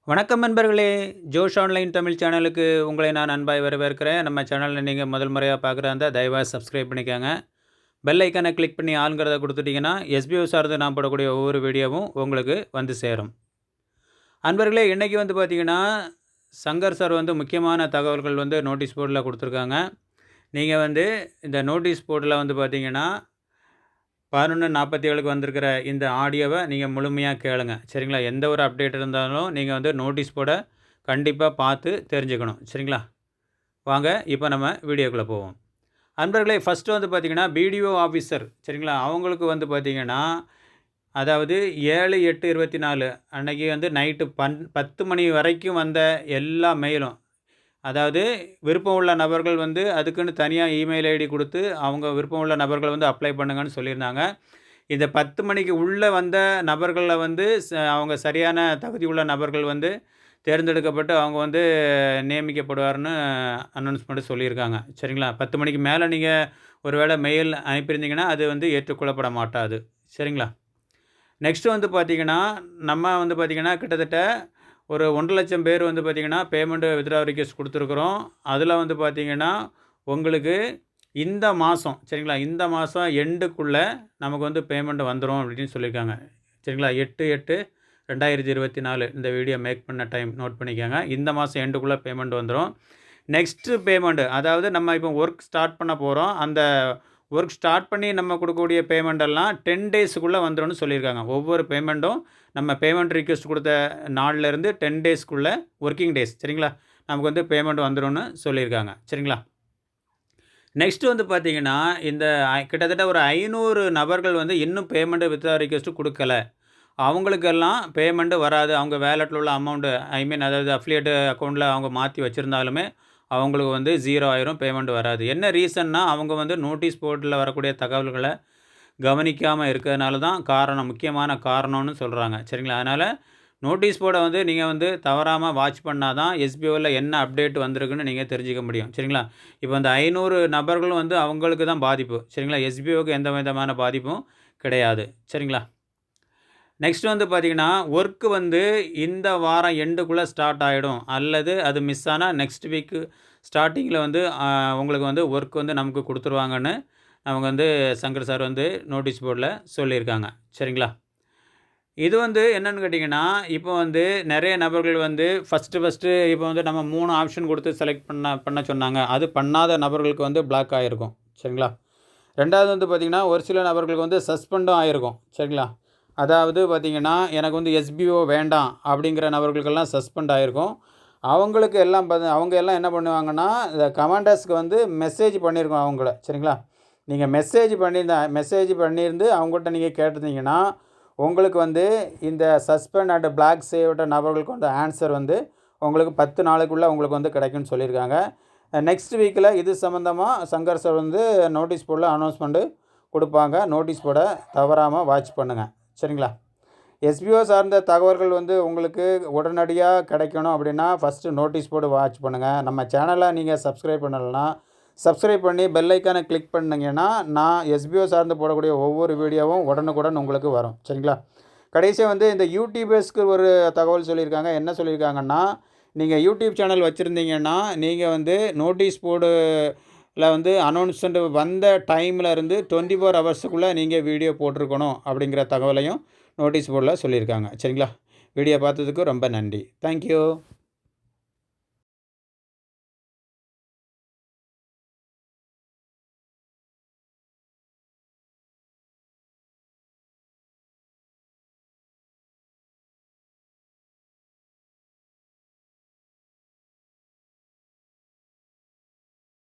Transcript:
வணக்கம் நண்பர்களே, ஜோஷ் ஆன்லைன் தமிழ் சேனலுக்கு உங்களை நான் அன்பாய் வரவேற்கிறேன். நம்ம சேனலில் நீங்கள் முதல் முறையாக பார்க்குறா இருந்தால் தயவாக சப்ஸ்கிரைப் பண்ணிக்கோங்க. பெல் ஐக்கானை கிளிக் பண்ணி ஆளுங்கிறத கொடுத்துட்டிங்கன்னா எஸ்பிஓ சார்ந்து நான் போடக்கூடிய ஒவ்வொரு வீடியோவும் உங்களுக்கு வந்து சேரும். அன்பர்களே, இன்றைக்கி வந்து பார்த்திங்கன்னா சங்கர் சார் வந்து முக்கியமான தகவல்கள் வந்து நோட்டீஸ் போர்டில் கொடுத்துருக்காங்க. நீங்கள் வந்து இந்த நோட்டீஸ் போர்டில் வந்து பார்த்திங்கன்னா 11:47க்கு வந்திருக்கிற இந்த ஆடியோவை நீங்கள் முழுமையாக கேளுங்க. சரிங்களா? எந்த ஒரு அப்டேட் இருந்தாலும் நீங்கள் வந்து நோட்டீஸ் போர்ட கண்டிப்பாக பார்த்து தெரிஞ்சுக்கணும். சரிங்களா? வாங்க இப்போ நம்ம வீடியோக்குள்ளே போவோம். அன்பர்களே, ஃபஸ்ட்டு வந்து பார்த்திங்கன்னா பிடிஓ ஆஃபீஸர், சரிங்களா, அவங்களுக்கு வந்து பார்த்திங்கன்னா அதாவது 7/8/24 அன்றைக்கி வந்து நைட்டு 10 மணி வரைக்கும் வந்த எல்லா மெயிலும், அதாவது விருப்பம் உள்ள நபர்கள் வந்து அதுக்குன்னு தனியாக இமெயில் ஐடி கொடுத்து அவங்க விருப்பம் உள்ள நபர்கள் வந்து அப்ளை பண்ணுங்கன்னு சொல்லியிருந்தாங்க. இந்த 10 மணிக்கு உள்ளே வந்த நபர்களில் வந்து அவங்க சரியான தகுதி உள்ள நபர்கள் வந்து தேர்ந்தெடுக்கப்பட்டு அவங்க வந்து நியமிக்கப்படுவார்னு அனௌன்ஸ்மெண்ட்டு சொல்லியிருக்காங்க. சரிங்களா? 10 மணிக்கு மேலே நீங்கள் ஒரு வேளை மெயில் அனுப்பியிருந்தீங்கன்னா அது வந்து ஏற்றுக்கொள்ளப்பட மாட்டாது. சரிங்களா? நெக்ஸ்ட்டு வந்து பார்த்திங்கன்னா நம்ம வந்து பார்த்திங்கன்னா கிட்டத்தட்ட ஒரு 1,00,000 பேர் வந்து பார்த்திங்கன்னா பேமெண்ட்டு வித்ட்ரா ரிக்வெஸ்ட் கொடுத்துருக்குறோம். அதில் வந்து பார்த்திங்கன்னா உங்களுக்கு இந்த மாதம், சரிங்களா, இந்த மாதம் எண்டுக்குள்ளே நமக்கு வந்து பேமெண்ட் வந்துடும் அப்படின்னு சொல்லியிருக்காங்க. சரிங்களா? 8/8/2024 இந்த வீடியோ மேக் பண்ண டைம் நோட் பண்ணிக்கோங்க. இந்த மாதம் எண்டுக்குள்ளே பேமெண்ட் வந்துடும். நெக்ஸ்ட்டு பேமெண்ட்டு, அதாவது நம்ம இப்போ ஒர்க் ஸ்டார்ட் பண்ண போகிறோம். அந்த ஒர்க் ஸ்டார்ட் பண்ணி நம்ம கொடுக்கக்கூடிய பேமெண்டெல்லாம் 10 டேஸுக்குள்ளே வந்துடும்னு சொல்லியிருக்காங்க. ஒவ்வொரு பேமெண்ட்டும் நம்ம பேமெண்ட் ரிக்வெஸ்ட் கொடுத்த நாள்லேருந்து 10 டேஸ்க்குள்ளே ஒர்க்கிங் டேஸ், சரிங்களா, நமக்கு வந்து பேமெண்ட் வந்துடும்னு சொல்லியிருக்காங்க. சரிங்களா? நெக்ஸ்ட்டு வந்து பார்த்திங்கன்னா இந்த கிட்டத்தட்ட ஒரு 500 நபர்கள் வந்து இன்னும் பேமெண்ட்டு வித்ட்ரா ரிக்வெஸ்ட்டு கொடுக்கல. அவங்களுக்கெல்லாம் பேமெண்ட்டு வராது. அவங்க வேலெட்டில் உள்ள அமௌண்ட்டு அதாவது அஃபிலியேட் அக்கௌண்ட்டில் அவங்க மாற்றி வச்சுருந்தாலுமே அவங்களுக்கு வந்து 0 ஆயிரும், பேமெண்ட் வராது. என்ன ரீசன்னா அவங்க வந்து நோட்டீஸ் போர்டில் வரக்கூடிய தகவல்களை கவனிக்காமல் இருக்கிறதுனால தான் காரணம், முக்கியமான காரணம்னு சொல்கிறாங்க. சரிங்களா? அதனால் நோட்டீஸ் போர்டை வந்து நீங்கள் வந்து தவறாமல் வாட்ச் பண்ணால் தான் எஸ்பிஓவில் என்ன அப்டேட் வந்திருக்குன்னு நீங்கள் தெரிஞ்சிக்க முடியும். சரிங்களா? இப்போ அந்த 500 நபர்களும் வந்து அவங்களுக்கு தான் பாதிப்பு. சரிங்களா? எஸ்பிஓவுக்கு எந்த விதமான பாதிப்பும் கிடையாது. சரிங்களா? நெக்ஸ்ட் வந்து பார்த்திங்கன்னா ஒர்க்கு வந்து இந்த வாரம் எண்டுக்குள்ளே ஸ்டார்ட் ஆகிடும், அல்லது அது மிஸ் ஆனால் நெக்ஸ்ட் வீக்கு ஸ்டார்டிங்கில் வந்து உங்களுக்கு வந்து ஒர்க் வந்து நமக்கு கொடுத்துருவாங்கன்னு அவங்க வந்து சங்கர் சார் வந்து நோட்டீஸ் போர்டில் சொல்லியிருக்காங்க. சரிங்களா? இது வந்து என்னென்னு கேட்டிங்கன்னா இப்போ வந்து நிறைய நபர்கள் வந்து ஃபஸ்ட்டு இப்போ வந்து நம்ம 3 ஆப்ஷன் கொடுத்து செலக்ட் பண்ண சொன்னாங்க. அது பண்ணாத நபர்களுக்கு வந்து பிளாக் ஆகிருக்கும். சரிங்களா? ரெண்டாவது வந்து பார்த்திங்கன்னா ஒரு சில நபர்களுக்கு வந்து சஸ்பெண்டும் ஆகிருக்கும். சரிங்களா? அதாவது பார்த்திங்கன்னா எனக்கு வந்து எஸ்பிஓ வேண்டாம் அப்படிங்கிற நபர்களுக்கெல்லாம் சஸ்பெண்ட் ஆகிருக்கும். அவங்களுக்கு எல்லாம் அவங்க எல்லாம் என்ன பண்ணுவாங்கன்னா இந்த கமாண்டர்ஸ்க்கு வந்து மெசேஜ் பண்ணியிருக்கோம் அவங்கள. சரிங்களா? நீங்கள் மெசேஜ் பண்ணியிருந்து அவங்கள்ட்ட நீங்கள் கேட்டிருந்தீங்கன்னா உங்களுக்கு வந்து இந்த சஸ்பெண்ட் அண்ட் பிளாக் செய்யப்பட்ட நபர்களுக்கு வந்து ஆன்சர் வந்து உங்களுக்கு 10 நாளுக்குள்ளே உங்களுக்கு வந்து கிடைக்கும்னு சொல்லியிருக்காங்க. நெக்ஸ்ட் வீக்கில் இது சம்மந்தமாக சங்கர் சார் வந்து நோட்டீஸ் போர்டில் அனௌன்ஸ்மெண்ட்டு கொடுப்பாங்க. நோட்டீஸ் போர்டை தவறாமல் வாட்ச் பண்ணுங்கள். சரிங்களா? எஸ்பிஓ சார்ந்த தகவல்கள் வந்து உங்களுக்கு உடனடியாக கிடைக்கணும் அப்படின்னா ஃபஸ்ட்டு நோட்டீஸ் போர்டு வாட்ச் பண்ணுங்கள். நம்ம சேனலை நீங்கள் சப்ஸ்கிரைப் பண்ணலைன்னா சப்ஸ்கிரைப் பண்ணி பெல் ஐக்கானை கிளிக் பண்ணிங்கன்னா நான் எஸ்பிஓ சார்ந்து போடக்கூடிய ஒவ்வொரு வீடியோவும் உடனுக்குடன் உங்களுக்கு வரும். சரிங்களா? கடைசியாக வந்து இந்த யூடியூபர்ஸ்க்கு ஒரு தகவல் சொல்லியிருக்காங்க. என்ன சொல்லியிருக்காங்கன்னா நீங்கள் யூடியூப் சேனல் வச்சுருந்தீங்கன்னா நீங்கள் வந்து நோட்டீஸ் போர்டில் வந்து அனௌன்ஸ்மெண்ட் வந்த டைமில் இருந்து 24 ஹவர்ஸுக்குள்ளே நீங்கள் வீடியோ போட்டிருக்கணும் அப்படிங்கிற தகவலையும் நோட்டீஸ் போர்டில் சொல்லியிருக்காங்க. சரிங்களா? வீடியோ பார்த்ததுக்கு ரொம்ப நன்றி. தேங்க்யூ.